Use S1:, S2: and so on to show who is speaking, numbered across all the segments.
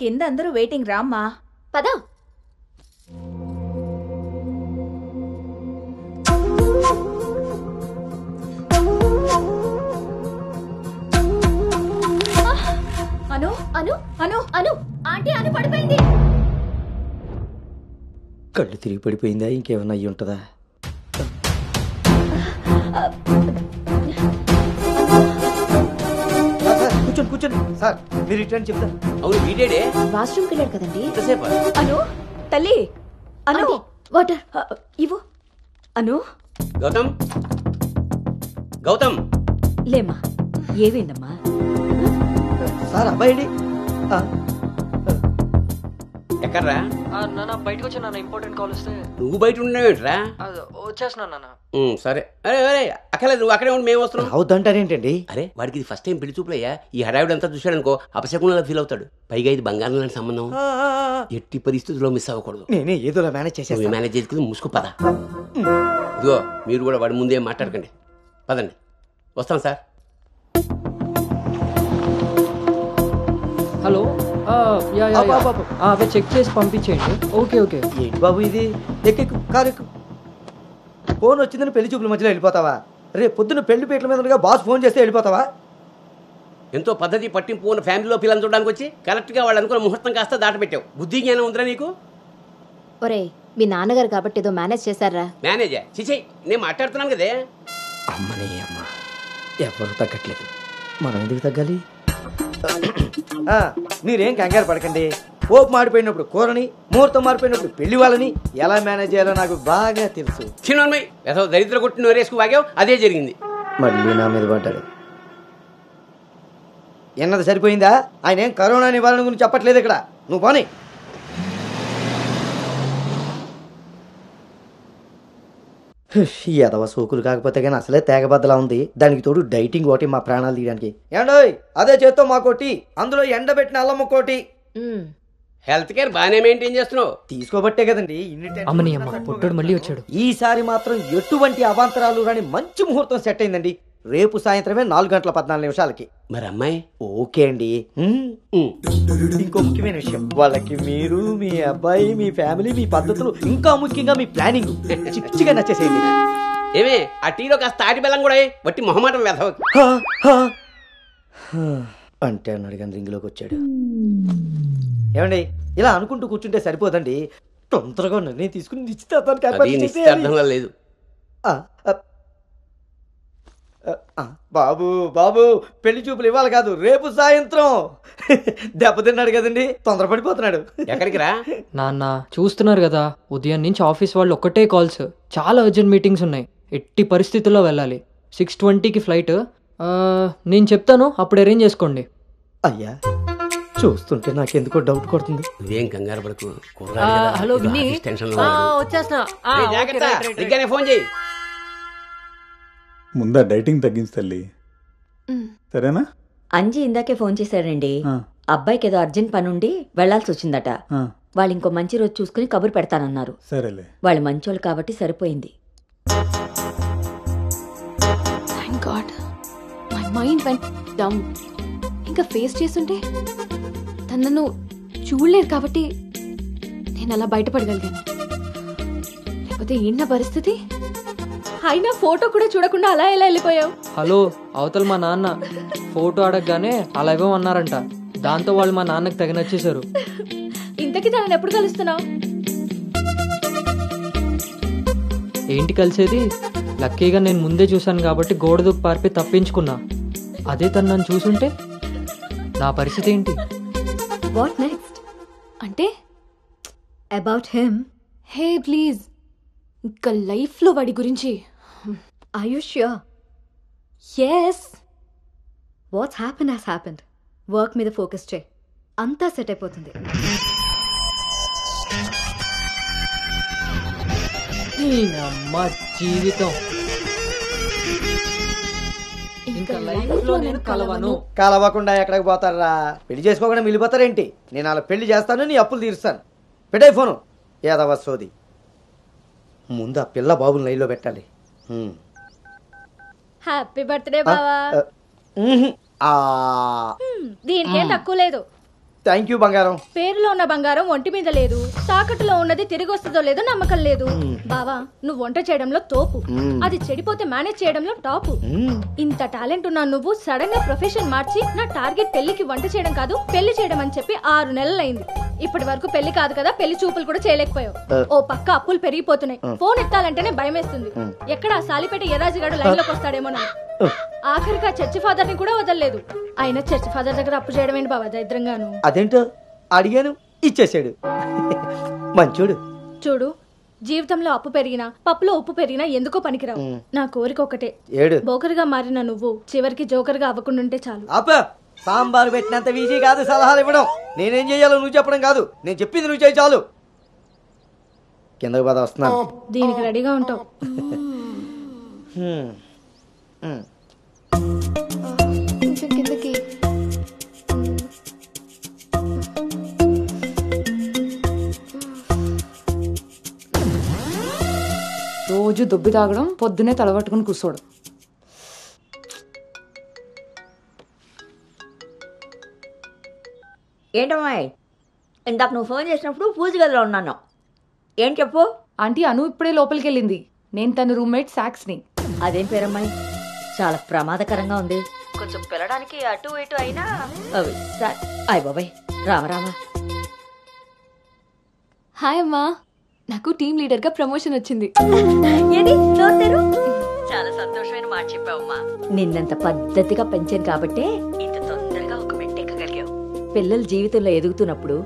S1: కింద అందరూ వెయిటింగ్ రామ్మా.
S2: పద.
S1: అను
S2: అను
S1: అను
S2: అను ఆంటీ అను పడిపోయింది.
S3: కళ్ళు తిరిగి పడిపోయిందా? ఇంకేమన్నా అయ్యి ఉంటుందా? కూర్చోండి కూర్చోండి సార్, మీరు రిటర్న్ చెప్తారు.
S4: అవును వీడేడే
S2: వాష్రూమ్కి వెళ్ళాడు కదండి.
S4: ఎంతసేపు?
S1: అను తల్లి అను
S2: వాటర్
S1: ఇవ్వు. అను
S4: గౌతమ్ గౌతమ్
S1: లేమ్మా. ఏమైందమ్మా?
S3: సార్ అబ్బాయి
S4: ఎక్కడ్రా?
S5: నాన్న బయటకు వచ్చా నాన్న, ఇంపార్టెంట్ కాల్ వస్తే.
S4: నువ్వు బయట ఉండేవేంట్రా?
S5: వచ్చేస్తున్నా నాన్న.
S4: సరే. అరే అరే అక్కర్లేదు, నువ్వు అక్కడే ఉండి మేము వస్తున్నాం.
S3: అవుతుంటారేంటండి?
S4: అరే వాడికి ఇది ఫస్ట్ టైం పెళ్లి చూపులయ్యా. ఈ హడావిడంతా చూశాడనుకో అపశకునంలా ఫీల్ అవుతాడు. పైగా ఇది బంగారం లాంటి సంబంధం, ఎట్టి పరిస్థితుల్లో మిస్ అవ్వకూడదు.
S3: నేనే ఏదోలా మేనేజ్ చేసేస్తాను.
S4: మేనేజ్ చేసుకుని ముసుకు పద. ఇదిగో మీరు కూడా వాడి ముందే మాట్లాడకండి, పదండి. వస్తాం సార్.
S5: హలో, అవి చెక్ చేసి పంపించేయండి. Okay okay.
S3: ఏంటి బాబు ఇది? ఎక్కెక్కు కారు ఎక్కు. ఫోన్ వచ్చిందని పెళ్లి చూపుల మధ్యలో వెళ్ళిపోతావా? రేపు పొద్దున్న పెళ్లి పీటల మీద ఉండగా బాస్ ఫోన్ చేస్తే వెళ్ళిపోతావా?
S4: ఎంతో పద్ధతి పట్టింపు ఉన్న ఫ్యామిలీలో పిల్లలు చూడడానికి వచ్చి కరెక్ట్గా వాళ్ళు అనుకున్న ముహూర్తం కాస్త దాటపెట్టావు. బుద్ధి జ్ఞానం ఉందిరా నీకు?
S2: ఒరే మీ నాన్నగారు కాబట్టి ఏదో మేనేజ్ చేశారా?
S4: మేనేజా? చిచే, నేను మాట్లాడుతున్నాను కదే.
S3: అమ్మని అమ్మ, ఎవరు తగ్గట్లేదు, మనం ఎందుకు తగ్గాలి? మీరేం కంగారు పడకండి. పోపు మాడిపోయినప్పుడు కూరని, ముహూర్తం మారిపోయినప్పుడు పెళ్లి వాళ్ళని ఎలా మేనేజ్ చేయాలో నాకు బాగా తెలుసు.
S4: చిన్నమ్మాయి ఏదో దరిద్ర కొట్టి నోరేసుకు వాగావు, అదే జరిగింది.
S3: మళ్ళీ నా మీద పడ్డాడు. ఎన్నది సరిపోయిందా? ఆయన ఏం కరోనా నివారణ గురించి చెప్పట్లేదు ఇక్కడ. నువ్వు పోనీ. ఎదవ సోకులు కాకపోతే కానీ అసలే తేగబద్దలా ఉంది. దానికి తోడు డైటింగ్ ఒకటి మా ప్రాణాలు తీయడానికి. ఏండోయ్ అదే చేత్తో మాకోటి, అందులో ఎండబెట్టిన అల్లమ్మ కోటి.
S4: హెల్త్ కేర్ బాగానే మెయింటైన్ చేస్తున్నావు.
S3: తీసుకోబట్టే కదండి
S5: అమ్మని అమ్మ, పుట్టుడు మళ్ళీ వచ్చాడు.
S3: ఈసారి మాత్రం ఎటువంటి అవాంతరాలు రాని మంచి ముహూర్తం సెట్ అయిందండి. రేపు సాయంత్రమే 4:14
S4: మరి అమ్మాయి?
S3: ఓకే అండి. ఇంకో ముఖ్యమైన విషయం, వాళ్ళకి మీరు, మీ అబ్బాయి, మీ ఫ్యామిలీ, మీ పద్ధతులు, ఇంకా ముఖ్యంగా మీ ప్లానింగ్ చిచ్చిగా నచ్చేసేయండి.
S4: ఏమే ఆ టీలో కాస్త తాటి బెల్లం కూడా బట్టి మొహమాటం వెధవ
S3: అంటే అన్నాడు కానీ రింగ్లోకి వచ్చాడు. ఏమండి ఇలా అనుకుంటూ కూర్చుంటే సరిపోదండి. తొందరగా నిర్ణయం తీసుకుని
S4: నిశ్చితార్థంగా లేదు.
S3: బాబు బాబు పెళ్లి చూపులు ఇవ్వాలి కాదు, రేపు సాయంత్రం. దెబ్బతిన్నాడు కదండి, తొందరపడిపోతున్నాడు.
S4: ఎక్కడికి రా
S5: నాన్న, చూస్తున్నారు కదా ఉదయం నుంచి ఆఫీస్ వాళ్ళు ఒక్కటే కాల్స్, చాలా అర్జెంట్ మీటింగ్స్ ఉన్నాయి. ఎట్టి పరిస్థితుల్లో వెళ్ళాలి. 6:20కి ఫ్లైట్. నేను చెప్తాను, అప్పుడు అరేంజ్ చేసుకోండి.
S3: అయ్యా చూస్తుంటే నాకెందుకో డౌట్ కొడుతుంది.
S4: నువ్వేం కంగారు పడకు.
S5: హలో విన్నీ,
S4: వచ్చేస్తున్నా, ఫోన్ చేయి.
S6: ముందా డైటింగ్ తగ్గించి తల్లి, సరేనా?
S7: అంజీ ఇందాకే ఫోన్ చేశాడండి. అబ్బాయికి ఏదో అర్జెంట్ పని ఉండి వెళ్లాల్సి వచ్చిందట. వాళ్ళు ఇంకో మంచి రోజు చూసుకుని కబురు పెడతానన్నారు.
S6: సరేలే,
S7: వాళ్ళు మంచోళ్ళు కాబట్టి సరిపోయింది.
S2: Thank God my mind vent down. ఇంకా ఫేస్ చేస్తుంటే తనను చూడలేదు కాబట్టి నేను అలా బయటపడగలిగాను. లేకపోతే ఏంటి పరిస్థితి? అయినా ఫోటో కూడా చూడకుండా అలా ఎలా వెళ్ళిపోయావు?
S5: హలో, అవతల మా నాన్న ఫోటో అడగగానే అలా ఇవ్వమన్నారంట. దాంతో వాళ్ళు మా నాన్నకి తెగ నచ్చేశారు.
S2: ఇంతకీ తనని ఎప్పుడు కలుస్తున్నావు?
S5: ఏంటి కలిసేది? లక్కీగా నేను ముందే చూశాను కాబట్టి గోడ దూకి పారిపోయి తప్పించుకున్నా. అదే తను నన్ను చూసుంటే నా పరిస్థితి ఏంటి?
S2: What next? అంటే
S7: అబౌట్ హిమ్.
S2: హే ప్లీజ్, ఇంకా లైఫ్లో వాడి గురించి.
S7: Are you sure?
S2: Yes.
S7: What's happened has happened. Work మీద ఫోకస్ చేయి, అంతా సెట్ అయిపోతుంది.
S5: అమ్మ జీవితం ఇంకా లైఫ్ లో నేను కలవను.
S3: కలవకుండా ఎక్కడికి పోతారా? పెళ్లి చేసుకోకుండా మిగిలిపోతారేంటి? నేను అలా పెళ్లి చేస్తాను, నీ అప్పులు తీరుస్తాను. పెట్టే ఫోను. ఏదవ సోది. ముందు ఆ పిల్ల బాబుని లైన్లో పెట్టాలి.
S2: హ్యాపీ బర్త్డే బావా.
S3: ఆ
S2: దీనికేం తక్కువ లేదు.
S3: థ్యాంక్ యూ బంగారం.
S8: పేరులో ఉన్న బంగారం ఒంటి మీద లేదు, తాకట్టులో ఉన్నది తిరిగి వస్తుందో లేదో నమ్మకం లేదు. బావా నువ్వు వంట చేయడంలో తోపు, అది చెడిపోతే మేనేజ్ చేయడంలో టాపు. ఇంత టాలెంట్ ఉన్నా నువ్వు సడన్ గా ప్రొఫెషన్ మార్చి నా టార్గెట్ పెళ్లికి వంట చేయడం కాదు పెళ్లి చేయడం అని చెప్పి 6 నెలలైంది. ఇప్పటి వరకు పెళ్లి కాదు కదా పెళ్లి చూపులు కూడా చేయలేకపోయావు. ఓ పక్క అప్పులు పెరిగిపోతున్నాయి, ఫోన్ ఎత్తాలంటేనే భయం వేస్తుంది. ఎక్కడ సాలిపేట ఎర్రాజిగాడు లైన్ లోకి వస్తాడేమో నా. ఆఖరిగా చర్చి ఫాదర్ ని కూడా వదలలేదు. ఆయన చర్చి ఫాదర్ దగ్గర అప్పు చేయడం ఏంటి బాబా దరిద్రంగాను.
S3: అదేంటో అడిగాను, ఇచ్చేసాడు. మంచోడు.
S8: చూడు, జీవితంలో అప్పు పెరిగినా పప్పులో ఉప్పు పెరిగినా ఎందుకో పనికిరావు. నా కోరిక ఒకటే, బోకర్గా మారిన నువ్వు చివరికి జోకర్గా అవ్వకుండా ఉంటే చాలు.
S3: సాంబార్ పెట్టినంత ఈజీ కాదు సలహాలు ఇవ్వడం. నేనేం చేయాలో నువ్వు చెప్పడం కాదు, నేను చెప్పింది నువ్వు చేయి చాలు. కిందకు పద, వస్తున్నాను.
S8: దీనికి రెడీగా ఉంటావు.
S2: కొంచెం కిందకి.
S9: రోజు దుబ్బి తాగడం, పొద్దునే తలబట్టుకుని కూర్చోడు.
S7: ఏంటమ్మాయి, ఇందాక నువ్వు ఫోన్ చేసినప్పుడు పూజ గదిలో ఉన్నాను. ఏం చెప్పు.
S9: ఆంటీ అను ఇప్పుడే లోపలికి వెళ్ళింది. నేను తన రూమ్మేట్ సాక్స్ని.
S7: అదేం పేరమ్మాయి, చాలా ప్రమాదకరంగా ఉంది. కొంచెం పిల్లడానికి అటు ఇటు అయినా. అయ్ బాబాయ్, రామరామా.
S2: హాయ్ అమ్మా, నాకు టీమ్ లీడర్ గా ప్రమోషన్ వచ్చింది.
S7: చాలా సంతోషమైన మాట చెప్పావమ్మా. నిన్నంత పద్ధతిగా పెంచాను కాబట్టే ఇంత తొందరగా ఒక మెట్టెక్కగలిగావు. పిల్లల జీవితంలో ఎదుగుతున్నప్పుడు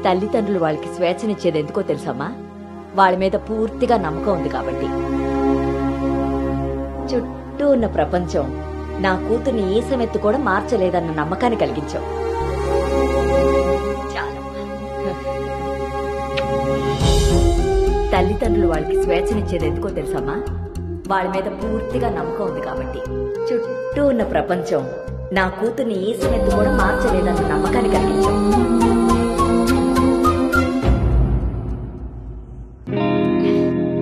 S7: తల్లిదండ్రులు వాళ్ళకి స్వేచ్ఛనిచ్చేది ఎందుకో తెలుసమ్మా? వాళ్ళ మీద పూర్తిగా నమ్మకం ఉంది కాబట్టి. చుట్టూ ఉన్న ప్రపంచం నా కూతుర్ని ఏ సమెత్తు కూడా మార్చలేదన్న నమ్మకాన్ని కలిగించావు. తల్లిదండ్రులు వాళ్ళకి స్వేచ్ఛనిచ్చేది ఎందుకో తెలుసమ్మా? వాళ్ళ మీద పూర్తిగా నమ్మకం ఉంది కాబట్టి. చుట్టూ ఉన్న ప్రపంచం నా కూతుర్ని ఏ సమెత్తు కూడా మార్చలేదన్న నమ్మకాన్ని కలిగించావు.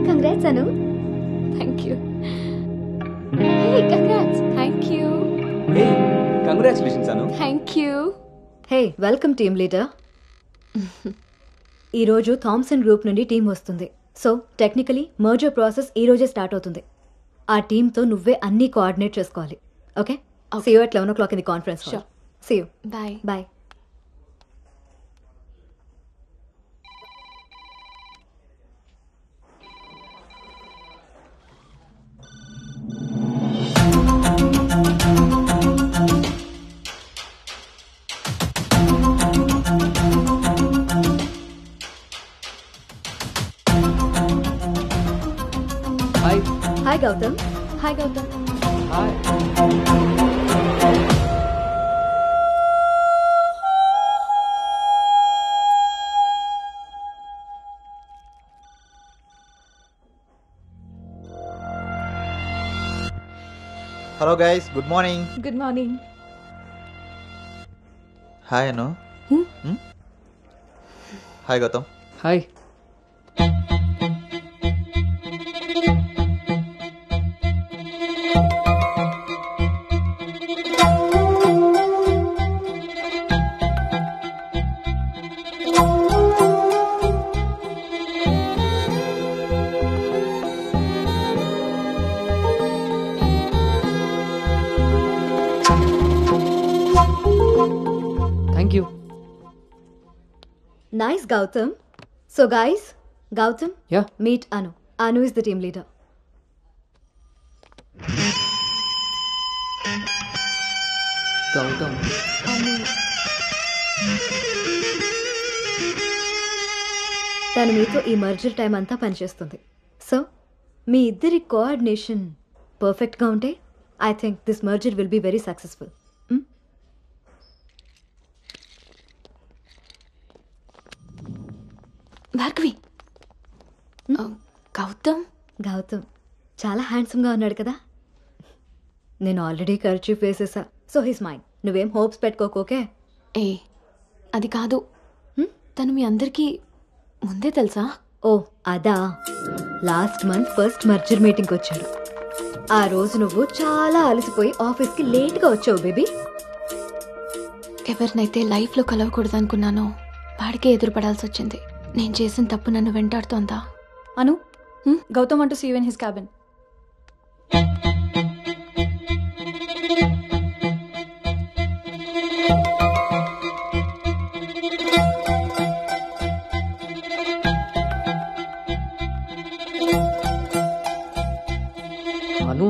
S2: Congrats Anu. Thank you. Hey congrats. Thank you.
S10: Hey congratulations Anu.
S2: Thank you.
S1: Hey welcome team leader. ఈరోజు థామ్సన్ గ్రూప్ నుండి టీం వస్తుంది. సో టెక్నికలీ మర్జర్ ప్రాసెస్ ఈ రోజే స్టార్ట్ అవుతుంది. ఆ టీంతో నువ్వే అన్ని కోఆర్డినేట్ చేసుకోవాలి. Okay, see you at 11 o'clock in the conference hall. Sure. See you.
S2: Bye.
S1: Bye.
S5: Hi.
S1: Hi Gautam.
S2: Hi Gautam.
S5: Hi.
S10: Hello guys, good morning.
S2: Good morning.
S10: Hi Anu. Hi Gautam.
S5: Hi. Thank you.
S1: Nice Gautam. So guys, Gautam,
S5: Yeah.
S1: meet Anu. Anu is the team leader.
S5: Gautam.
S1: తను మీతో ఈ merger time అంతా పనిచేస్తుంది. So మీ ఇద్దరి coordination పర్ఫెక్ట్గా ఉంటే I think this merger will be very successful.
S2: Bhargavi. Gautam.
S1: Gautam చాలా హ్యాండ్సమ్గా ఉన్నాడు కదా. నేను ఆల్రెడీ ఖర్చు వేసేసా. So his mind. నువ్వేం హోప్స్ పెట్టుకోకు. ఓకే?
S2: ఏ అది కాదు, తను మీ అందరికీ ముందే తెలుసా?
S1: ఓ అదా, లాస్ట్ మంత్ ఫస్ట్ మర్జర్ మీటింగ్కి వచ్చాడు. ఆ రోజు నువ్వు చాలా అలసిపోయి ఆఫీస్కి లేట్గా వచ్చావు బేబీ.
S2: ఎవరినైతే లైఫ్లో కలవకూడదు అనుకున్నానో వాడికే ఎదురుపడాల్సి వచ్చింది. నేను చేసిన తప్పు నన్ను వెంటాడుతోందా?
S11: అను, Gautam want to see you in his cabin.
S5: Anu,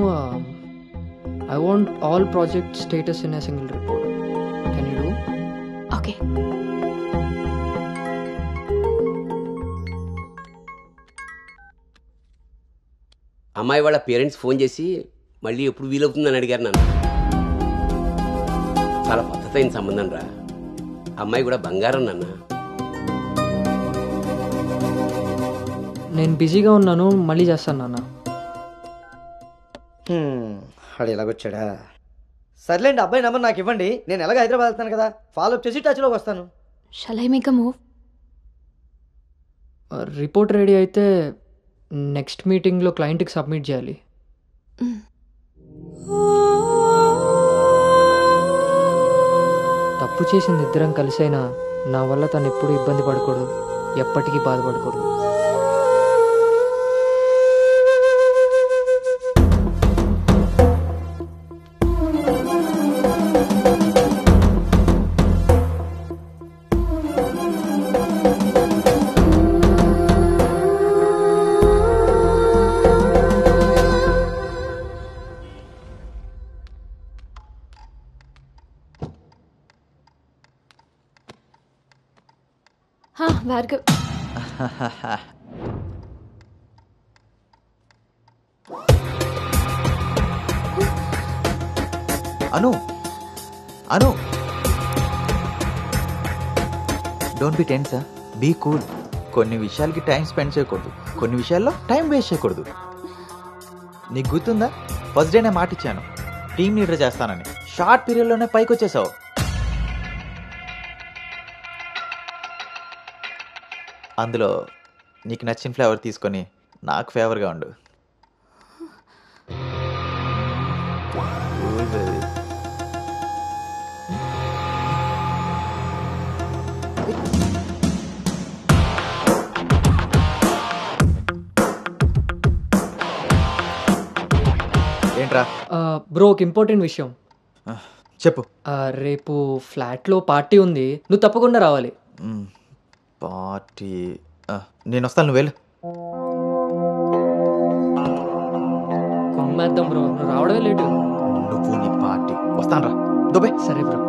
S5: I want all project status in a single report. Can you do?
S2: Okay.
S4: అమ్మాయి వాళ్ళ పేరెంట్స్ ఫోన్ చేసి మళ్ళీ ఎప్పుడు వీలవుతుందని అడిగారు నన్ను. చాలా పద్ధతైన సంబంధం రా. అమ్మాయి కూడా బంగారం నాన్న.
S5: నేను బిజీగా ఉన్నాను, మళ్ళీ చేస్తాను నాన్న.
S3: వాడు ఎలాగొచ్చాడా? సర్లేండి, అబ్బాయి నెంబర్ నాకు ఇవ్వండి. నేను ఎలాగ హైదరాబాద్ వెళ్తాను కదా, ఫాలో అప్ చేసి టచ్లోకి వస్తాను.
S2: Shall I make a move?
S5: Report ready అయితే నెక్స్ట్ మీటింగ్లో క్లయింట్కి సబ్మిట్ చేయాలి. తప్పు చేసింది ఇద్దరం కలిసైనా నా వల్ల తను ఎప్పుడు ఇబ్బంది పడకూడదు, ఎప్పటికీ బాధపడకూడదు.
S2: Bhargav,
S10: Anu Anu, don't be tense, be cool. కొన్ని విషయాలకి టైం స్పెండ్ చేయకూడదు, కొన్ని విషయాల్లో టైం వేస్ట్ చేయకూడదు. నీకు గుర్తుందా, ఫస్ట్ డే నేను మాట ఇచ్చాను టీమ్ లీడర్ చేస్తానని. షార్ట్ పీరియడ్లోనే పైకి వచ్చేసావు. అందులో నీకు నచ్చిన ఫ్లేవర్ తీసుకొని నాకు ఫేవర్గా ఉండు. ఏంట్రా?
S5: బ్రో, ఒక ఇంపార్టెంట్ విషయం
S10: చెప్పు.
S5: రేపు ఫ్లాట్లో పార్టీ ఉంది, నువ్వు తప్పకుండా రావాలి.
S10: పార్టీ? నేను వస్తాను, నువ్వు వెళ్ళు.
S5: కొమ్మేద్దాం బ్రో, నువ్వు రావడమే లేటు.
S10: నువ్వు నీ పార్టీ వస్తాను రా. దుబాయ్.
S5: సరే బ్రో.